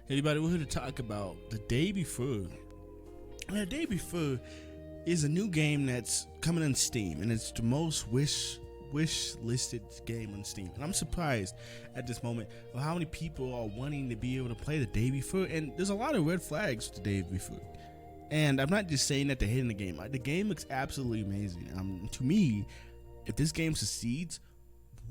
Everybody, we're here to talk about The Day Before. And The Day Before is a new game that's coming on Steam, and it's the most wish listed game on Steam. And I'm surprised at this moment of how many people are wanting to be able to play The Day Before. And there's a lot of red flags with The Day Before. And I'm not just saying that they're hitting the game. The game looks absolutely amazing. To me, if this game succeeds,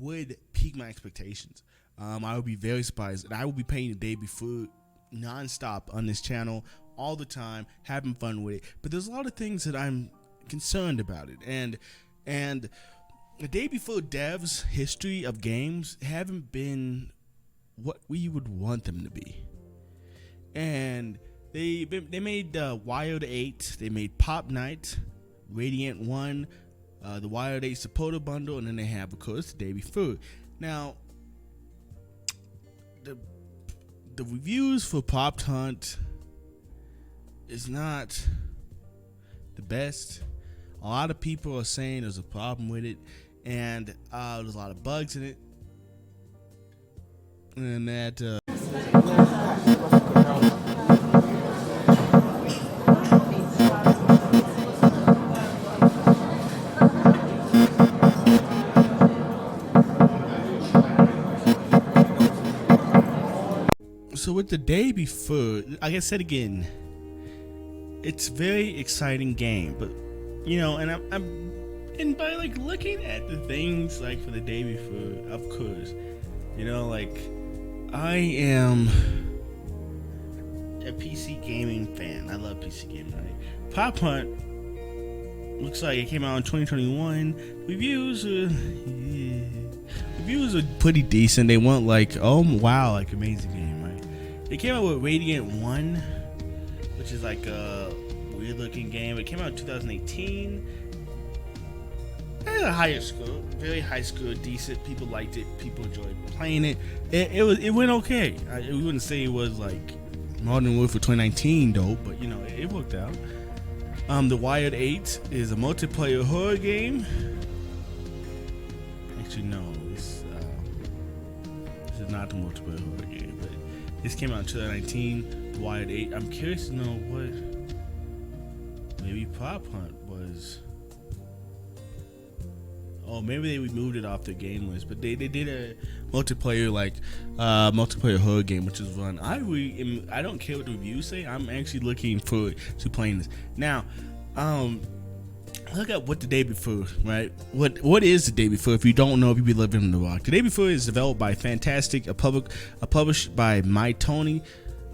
would pique my expectations. I would be very surprised, and I will be playing The Day Before non-stop on this channel all the time, having fun with it. But there's a lot of things that I'm concerned about it, and The Day Before devs' history of games haven't been what we would want them to be. And they made Wild 8, they made Pop Night, Radiant 1, the Wild 8 supporter bundle, and then they have, of course, The Day Before. Now, the reviews for Pop Hunt is not the best. A lot of people are saying there's a problem with it, and there's a lot of bugs in it, and that so with The Day Before, like I said again, it's a very exciting game, but and by like looking at the things like for The Day Before, of course, like I am a PC gaming fan. I love PC gaming, right? Pop Hunt looks like it came out in 2021. Reviews are pretty decent. They weren't like, oh wow, like amazing game, right? They came out with Radiant 1, which is like a weird looking game. It came out in 2018. It had a higher score, very high score, decent. People liked it. People enjoyed playing it. It went okay. We wouldn't say it was like Modern Warfare 2019 though, but it worked out. The Wild 8 is a multiplayer horror game. Actually, no, this is not the multiplayer horror game, but this came out in 2019. The Wild 8. I'm curious to know what maybe Pop Hunt was. Oh, maybe they removed it off their game list, but they did a multiplayer multiplayer horror game, which is fun. I don't care what the reviews say. I'm actually looking forward to playing this. Now, look at what The Day Before, right? What is The Day Before? If you don't know, if you be living in the rock, The Day Before is developed by Fantastic, published by My Tony.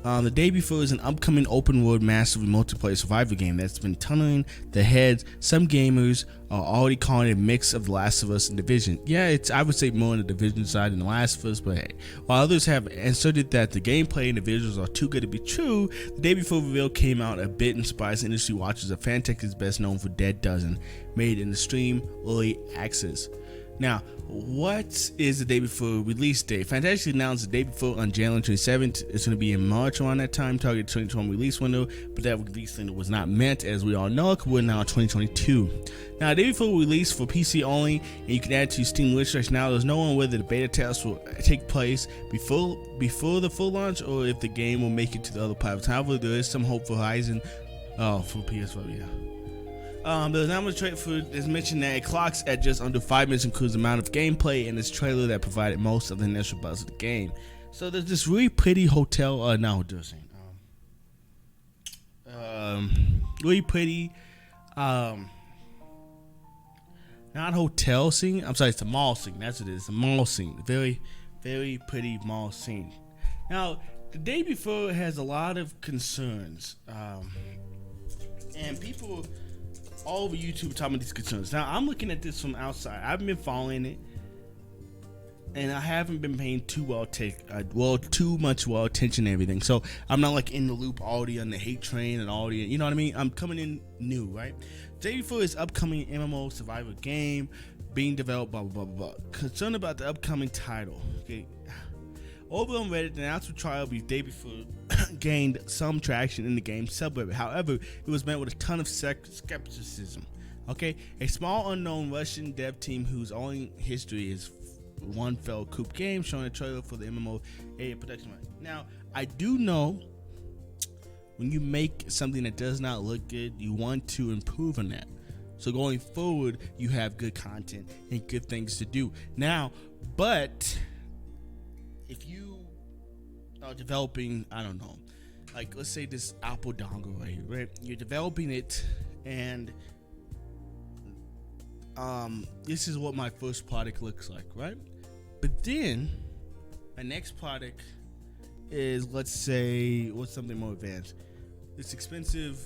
The Day Before is an upcoming open world massively multiplayer survival game that's been tunneling the heads. Some gamers are already calling it a mix of The Last of Us and Division. Yeah, I would say more on the Division side than The Last of Us, but hey. While others have asserted that the gameplay and the visuals are too good to be true, The Day Before reveal came out a bit and surprised industry watchers. Fantech is best known for Dead Dozen, made in the Stream Early Access. Now, what is The Day Before release date? Fantastic announced The Day Before on January 27th. It's going to be in March around that time, target 2020 release window, but that release window was not meant, as we all know, because we're now in 2022. Now, The Day Before released for PC only, and you can add to your Steam wish list. Now, there's no one whether the beta test will take place before the full launch, or if the game will make it to the other platforms. However, there is some hope for Horizon, for PS5, yeah. The announcement trailer is mentioned that it clocks at just under 5 minutes, includes the amount of gameplay in this trailer that provided most of the initial buzz of the game. So there's this really pretty hotel, really pretty, not hotel scene. I'm sorry, it's a mall scene. That's what it is. It's a mall scene. Very, very pretty mall scene. Now, The Day Before has a lot of concerns, and people all over YouTube talking about these concerns. Now, I'm looking at this from outside. I haven't been following it, and I haven't been paying too much attention to everything. So I'm not like in the loop already on the hate train and all the, you know what I mean? I'm coming in new, right? Day Before is upcoming MMO survival game being developed, blah blah blah blah. Concerned about the upcoming title. Okay. Over on Reddit, the announcement trial The Day Before gained some traction in the game subreddit. However, it was met with a ton of skepticism. Okay, a small unknown Russian dev team whose only history is one failed coup game showing a trailer for the MMO production. Now, I do know when you make something that does not look good, you want to improve on that. So going forward, you have good content and good things to do. Now, but if you are developing, I don't know, like let's say this Apple dongle right here, right? You're developing it, and this is what my first product looks like, right? But then my next product is, let's say, what's something more advanced? This expensive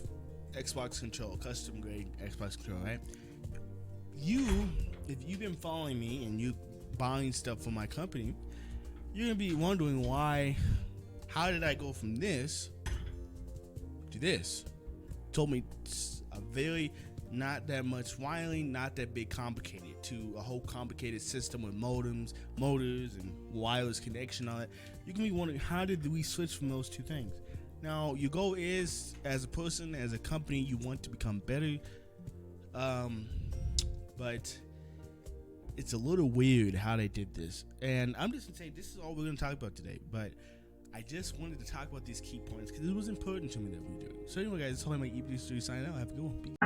Xbox control, custom grade Xbox control, right? If you've been following me and you buying stuff from my company, you're gonna be wondering how did I go from this to this? Told me a very not that much wiring, not that big complicated, to a whole complicated system with modems, motors, and wireless connection on it. You can be wondering, how did we switch from those two things? Now, your goal is, as a person, as a company, you want to become better, but it's a little weird how they did this. And I'm just gonna say this is all we're gonna talk about today, but I just wanted to talk about these key points because it was important to me that we do. So anyway, guys, it's all my EP3 signing out. Have a good one. Peace.